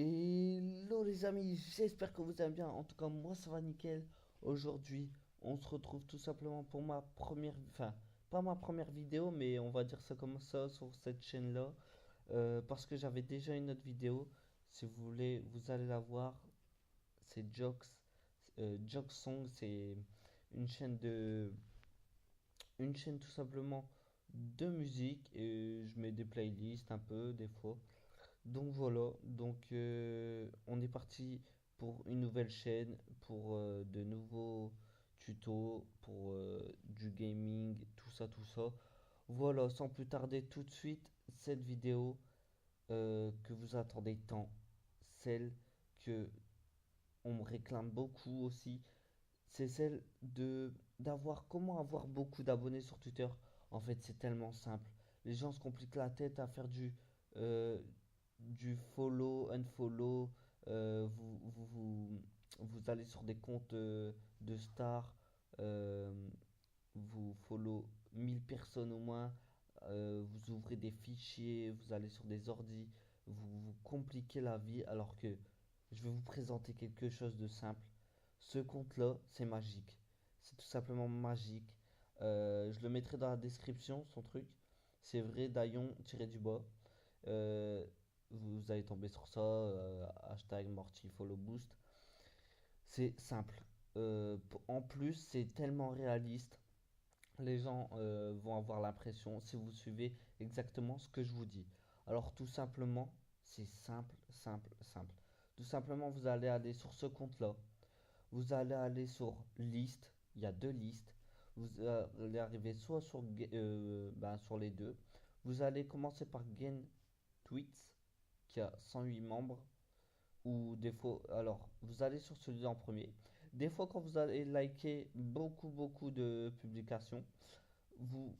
Hello les amis, j'espère que vous allez bien. En tout cas, moi ça va nickel. Aujourd'hui, on se retrouve tout simplement pour ma première, enfin, pas ma première vidéo, mais on va dire ça comme ça sur cette chaîne-là. Parce que j'avais déjà une autre vidéo. Si vous voulez, vous allez la voir. C'est Jokes, Jokes Song. C'est une chaîne de, une chaîne tout simplement de musique. Et je mets des playlists un peu des fois. Donc voilà, on est parti pour une nouvelle chaîne, pour de nouveaux tutos, pour du gaming, tout ça, tout ça. Voilà, sans plus tarder, tout de suite, cette vidéo que vous attendez tant, celle que on me réclame beaucoup aussi, c'est celle de d'avoir comment avoir beaucoup d'abonnés sur Twitter. En fait, c'est tellement simple. Les gens se compliquent la tête à faire euh, du follow, unfollow. Vous allez sur des comptes de stars. euh, vous follow 1000 personnes au moins. Vous ouvrez des fichiers. Vous allez sur des ordis. Vous compliquez la vie alors que je vais vous présenter quelque chose de simple. Ce compte-là, c'est magique. C'est tout simplement magique. Je le mettrai dans la description, son truc. C'est vrai, Daillon tiré du bas. Euh, Vous allez tomber sur ça. Hashtag Morty Follow Boost. C'est simple. En plus, c'est tellement réaliste. Les gens vont avoir l'impression, si vous suivez exactement ce que je vous dis. Alors, tout simplement, c'est simple, simple, simple. Tout simplement, vous allez aller sur ce compte-là. Vous allez aller sur liste, il y a deux listes. Vous allez arriver soit sur, sur les deux. Vous allez commencer par Gain Tweets, qui a 108 membres. Ou des fois, alors, vous allez sur celui-là en premier. Des fois, quand vous allez liker beaucoup, beaucoup de publications, vous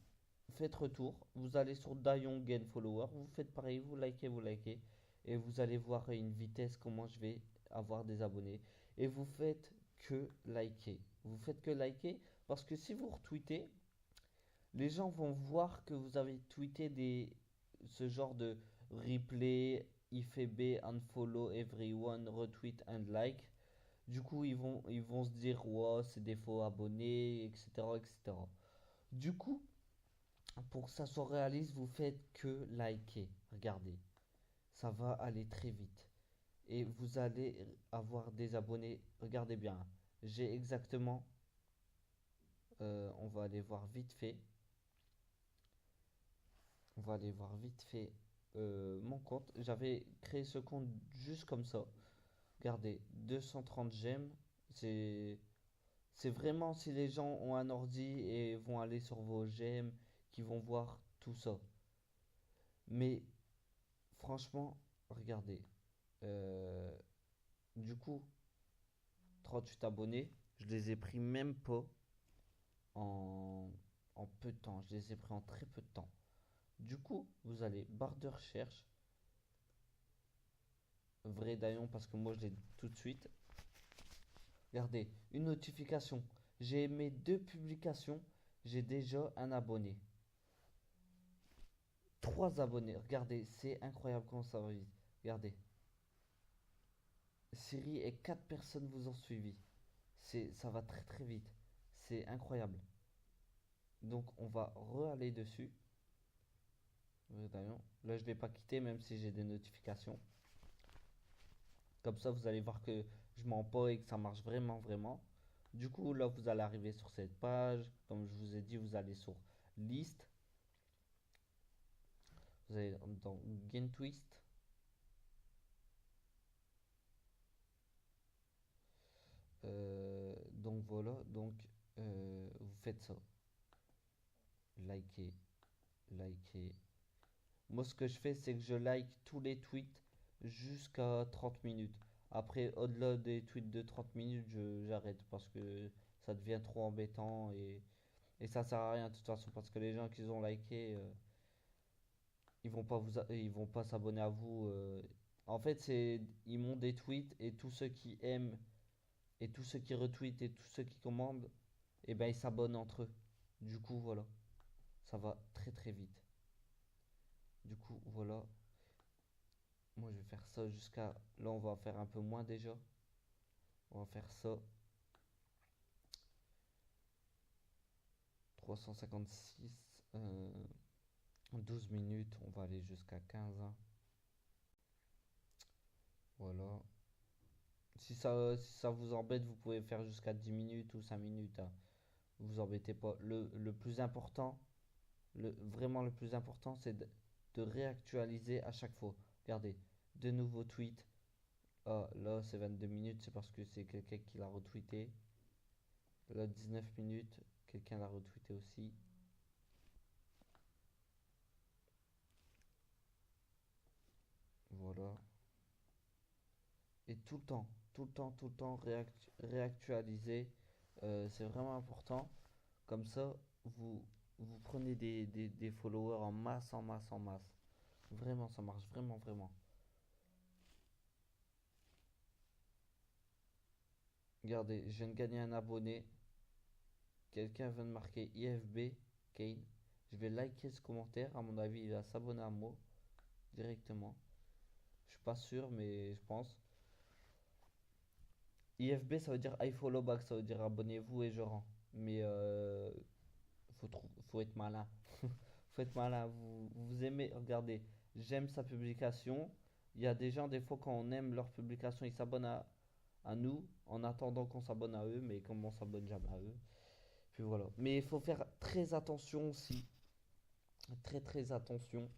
faites retour. Vous allez sur Dayon Gain Follower. Vous faites pareil, vous likez, vous likez. Et vous allez voir à une vitesse comment je vais avoir des abonnés. Et vous faites que liker. Vous faites que liker parce que si vous retweetez, les gens vont voir que vous avez tweeté ce genre de replay, IFB, unfollow everyone, retweet and like. Du coup, ils vont se dire, ouais, c'est des faux abonnés, etc., etc. Du coup, pour que ça soit réaliste, vous faites que liker. Regardez, ça va aller très vite. Et vous allez avoir des abonnés. Regardez bien, j'ai exactement, on va aller voir vite fait. On va aller voir vite fait mon compte. J'avais créé ce compte juste comme ça. Regardez, 230 j'aime. C'est, c'est vraiment si les gens ont un ordi et vont aller sur vos j'aime, qui vont voir tout ça. Mais franchement, regardez. Euh, du coup, 38 abonnés, je les ai pris même pas en, en peu de temps. Je les ai pris en très peu de temps. Du coup, vous allez barre de recherche, vrai Daillon parce que moi je l'ai tout de suite. Regardez, une notification. J'ai aimé deux publications, j'ai déjà un abonné. Trois abonnés. Regardez, c'est incroyable comment ça va vite. Regardez. Siri et quatre personnes vous ont suivi. Ça va très très vite. C'est incroyable. Donc on va re-aller dessus. Là je vais pas quitter même si j'ai des notifications. Comme ça vous allez voir que je mens pas et que ça marche vraiment vraiment. Du coup là vous allez arriver sur cette page. Comme je vous ai dit, vous allez sur liste. Vous allez dans Gain Twist. Donc voilà, vous faites ça. Likez, likez. Moi ce que je fais c'est que je like tous les tweets jusqu'à 30 minutes. Après, au-delà des tweets de 30 minutes, j'arrête parce que ça devient trop embêtant et ça sert à rien de toute façon parce que les gens qui ont liké, ils vont pas s'abonner à vous. En fait, ils m'ont des tweets et tous ceux qui aiment et tous ceux qui retweetent et tous ceux qui commandent, et ben ils s'abonnent entre eux. Du coup, voilà, ça va très très vite. Du coup, voilà, moi je vais faire ça jusqu'à... Là, on va faire un peu moins déjà. On va faire ça. 356. 12 minutes. On va aller jusqu'à 15, hein. Voilà. Si ça vous embête, vous pouvez faire jusqu'à 10 minutes ou 5 minutes, hein. Vous embêtez pas. Le plus important, vraiment le plus important, c'est de réactualiser à chaque fois. Regardez, de nouveaux tweets. Ah, là, c'est 22 minutes, c'est parce que c'est quelqu'un qui l'a retweeté. Là, 19 minutes, quelqu'un l'a retweeté aussi. Voilà. Et tout le temps, tout le temps, tout le temps, réactualiser. C'est vraiment important. Comme ça, vous, vous prenez des followers en masse, en masse, en masse. Vraiment, ça marche vraiment, vraiment. Regardez, je viens de gagner un abonné. Quelqu'un vient de marquer IFB, Kane. Je vais liker ce commentaire. À mon avis, il va s'abonner à moi directement. Je suis pas sûr, mais je pense. IFB, ça veut dire I follow back, ça veut dire abonnez-vous et je rends. Mais faut être malin. Faut être malin. Vous aimez, regardez, j'aime sa publication. Il y a des gens, des fois, quand on aime leur publication, ils s'abonnent à nous en attendant qu'on s'abonne à eux, mais comme on s'abonne jamais à eux. Puis voilà. Mais il faut faire très attention aussi. Très très attention.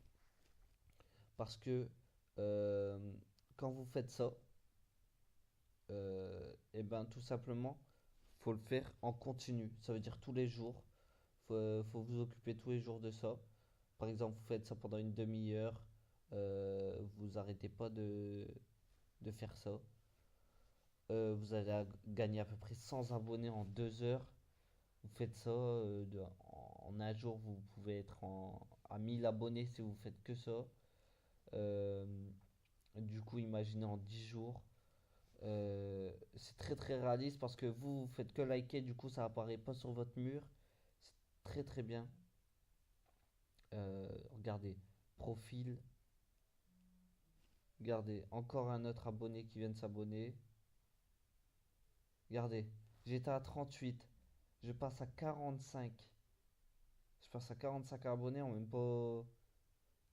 Parce que euh, quand vous faites ça, et ben tout simplement, faut le faire en continu. Ça veut dire tous les jours. Faut vous occuper tous les jours de ça. Par exemple, vous faites ça pendant une demi-heure. Vous arrêtez pas de faire ça. Vous allez gagner à peu près 100 abonnés en 2 heures. Vous faites ça en un jour, vous pouvez être à 1000 abonnés si vous faites que ça. Euh, du coup, imaginez en 10 jours. C'est très très réaliste parce que vous faites que liker, du coup ça apparaît pas sur votre mur. C'est très très bien. Regardez, profil. Regardez, encore un autre abonné qui vient de s'abonner. Regardez, j'étais à 38. Je passe à 45. Je passe à 45 abonnés en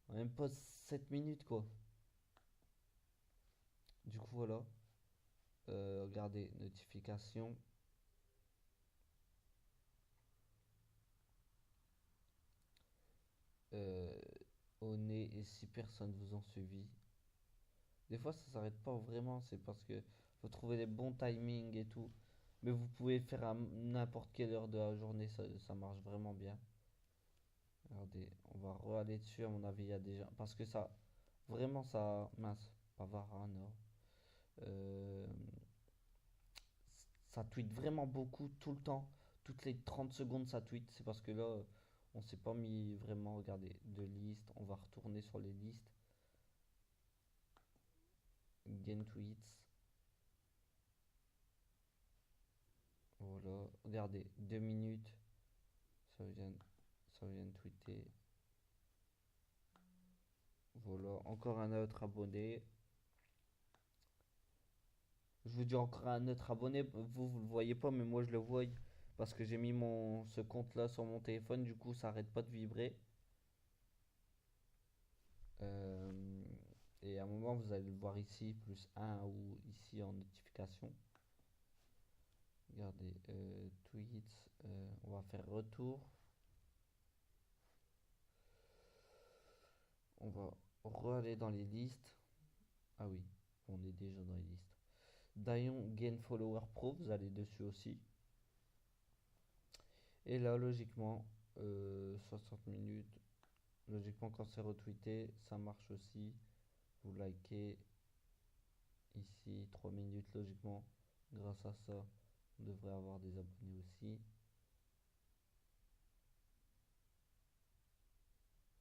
même pas 7 minutes quoi. Du coup voilà. Regardez, notification. Euh, Au nez et 6 personnes vous ont suivi. Des fois, ça s'arrête pas vraiment, c'est parce que faut trouver les bons timings et tout. Mais vous pouvez faire à n'importe quelle heure de la journée, ça marche vraiment bien. Regardez, on va re-aller dessus, à mon avis, il y a déjà. Parce que ça, vraiment, ça. Mince, pas Varane. Euh, Ça tweet vraiment beaucoup, tout le temps. Toutes les 30 secondes, ça tweet. C'est parce que là, on s'est pas mis vraiment, regardez, de liste. On va retourner sur les listes. Gain tweets. Voilà, regardez, 2 minutes, ça vient, ça vient de tweeter. Voilà, encore un autre abonné. Je vous dis encore un autre abonné, vous le voyez pas, mais moi je le vois parce que j'ai mis ce compte là sur mon téléphone, du coup ça arrête pas de vibrer. Euh, et à un moment vous allez le voir ici, plus un ou ici en notification. Regardez, tweets, on va faire retour. On va re-aller dans les listes. Ah oui, on est déjà dans les listes. Dayon Gain Follower Pro, vous allez dessus aussi. Et là, logiquement, 60 minutes. Logiquement, quand c'est retweeté, ça marche aussi. Vous likez ici, 3 minutes, logiquement. Grâce à ça, on devrait avoir des abonnés aussi.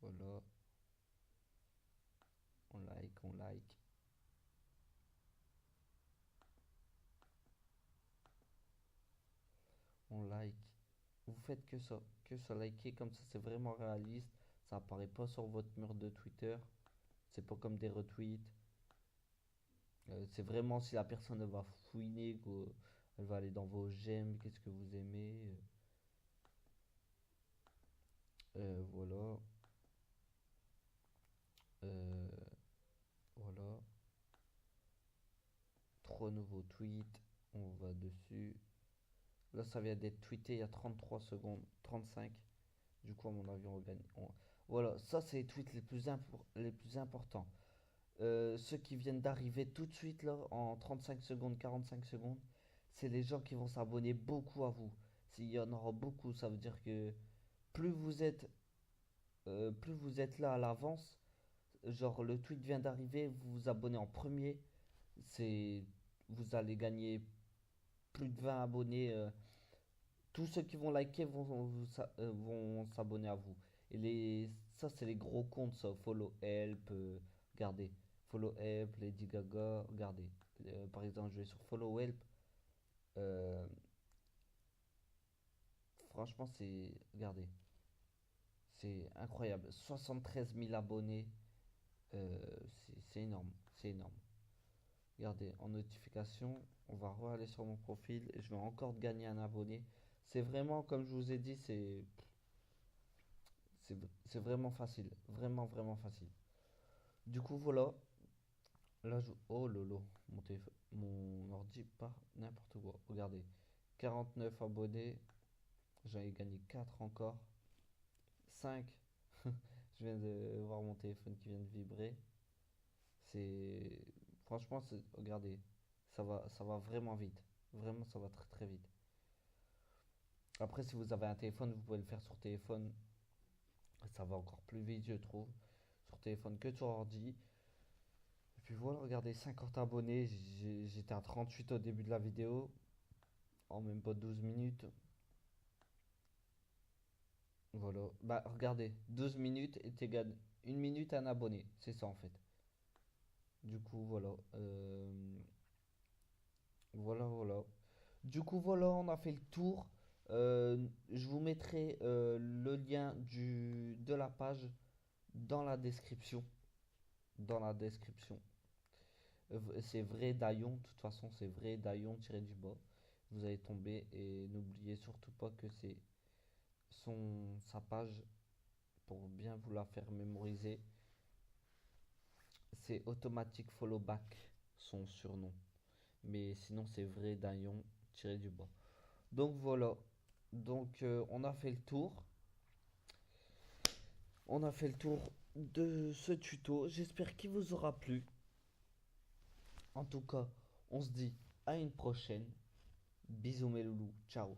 Voilà. On like, on like. On like. Vous faites que ça liker, comme ça c'est vraiment réaliste. Ça apparaît pas sur votre mur de Twitter. C'est pas comme des retweets. C'est vraiment si la personne elle va fouiner, elle va aller dans vos j'aime, qu'est-ce que vous aimez. Voilà. Euh, voilà. Trois nouveaux tweets. On va dessus. Là, ça vient d'être tweeté il y a 33 secondes. 35. Du coup, à mon avis, on gagne. Voilà, ça, c'est les tweets les plus importants. Ceux qui viennent d'arriver tout de suite, là, en 35 secondes, 45 secondes, c'est les gens qui vont s'abonner beaucoup à vous. S'il y en aura beaucoup, ça veut dire que plus vous êtes, plus vous êtes là à l'avance, genre le tweet vient d'arriver, vous vous abonnez en premier, c'est, vous allez gagner plus de 20 abonnés. Tous ceux qui vont liker vont s'abonner à vous. Ça, c'est les gros comptes, ça. Follow Help, regardez. Follow Help, Lady Gaga, regardez. Par exemple, je vais sur Follow Help. euh, Franchement, regardez, c'est incroyable. 73 000 abonnés, c'est énorme, c'est énorme. Regardez, en notification, on va aller sur mon profil et je vais encore gagner un abonné. C'est vraiment, comme je vous ai dit, c'est vraiment facile. Vraiment, vraiment facile. Du coup, voilà. Là, oh lolo, mon ordi part n'importe quoi. Regardez, 49 abonnés. J'en ai gagné 4 encore. 5. Je viens de voir mon téléphone qui vient de vibrer. C'est. Franchement, regardez, ça va vraiment vite. Vraiment, ça va très très vite. Après, si vous avez un téléphone, vous pouvez le faire sur téléphone. Ça va encore plus vite, je trouve. Sur téléphone que sur ordi. Et puis voilà, regardez, 50 abonnés. J'étais à 38 au début de la vidéo. En même pas 12 minutes. Voilà. Bah, regardez, 12 minutes et t'égales une minute à un abonné. C'est ça en fait. Du coup, voilà. Voilà, voilà. Du coup, voilà, on a fait le tour. Je vous mettrai le lien de la page dans la description. Dans la description. C'est vrai Daillon, de toute façon, c'est vrai Daillon tiré du bas. Vous allez tomber et n'oubliez surtout pas que c'est sa page pour bien vous la faire mémoriser. C'est Automatic Follow Back, son surnom. Mais sinon, c'est vrai Daillon tiré du bas. Donc voilà. Donc on a fait le tour. On a fait le tour de ce tuto. J'espère qu'il vous aura plu. En tout cas, on se dit à une prochaine. Bisous mes loulous. Ciao.